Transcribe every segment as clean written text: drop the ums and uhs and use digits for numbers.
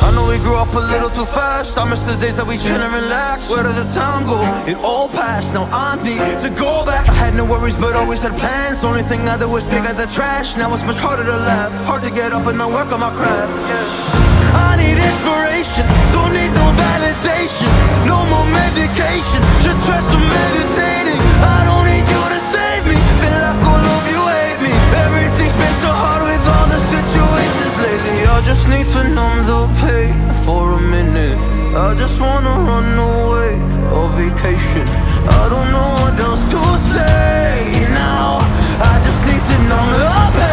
I know we grew up a little too fast. I miss the days that we chill and relax. Where did the time go? It all passed, now I need to go back. I had no worries but always had plans. The only thing I did was take out the trash. Now it's much harder to laugh, hard to get up and then work on my craft. I need inspiration, don't need no validation. No more medication, just try some meditating. I don't need you to save me, feel like all of you hate me. Everything's been so hard with all the situations lately. I just need to numb the pain for a minute. I just wanna run away on vacation. I don't know what else to say now. I just need to numb the pain.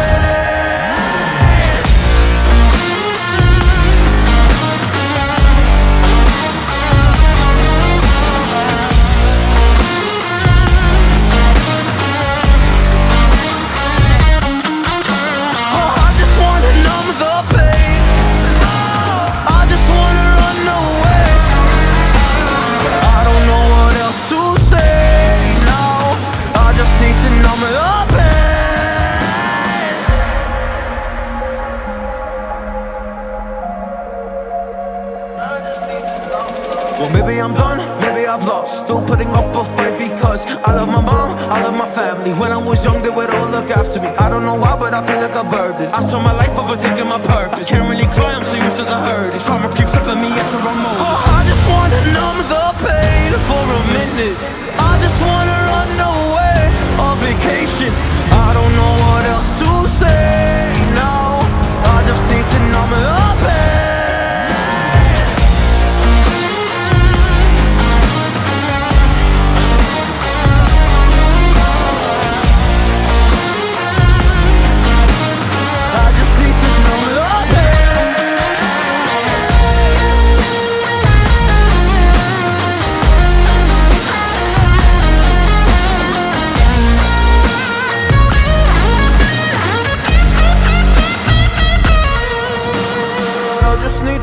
Well, maybe I'm done, maybe I've lost. Still putting up a fight because I love my mom, I love my family. When I was young, they would all look after me. I don't know why, but I feel like a burden. I spend my life overthinking my purpose. Can't really cry, I'm so used to the hurt. Trauma keeps up at me at the wrong moment. Oh, I just wanna numb the pain for a minute. I just wanna run away on vacation. I don't know what else to say now. I just need to numb the pain.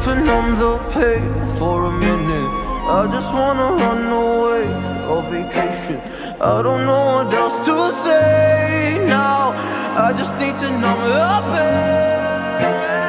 To numb the pain for a minute. I just wanna run away on vacation. I don't know what else to say now. I just need to numb the pain.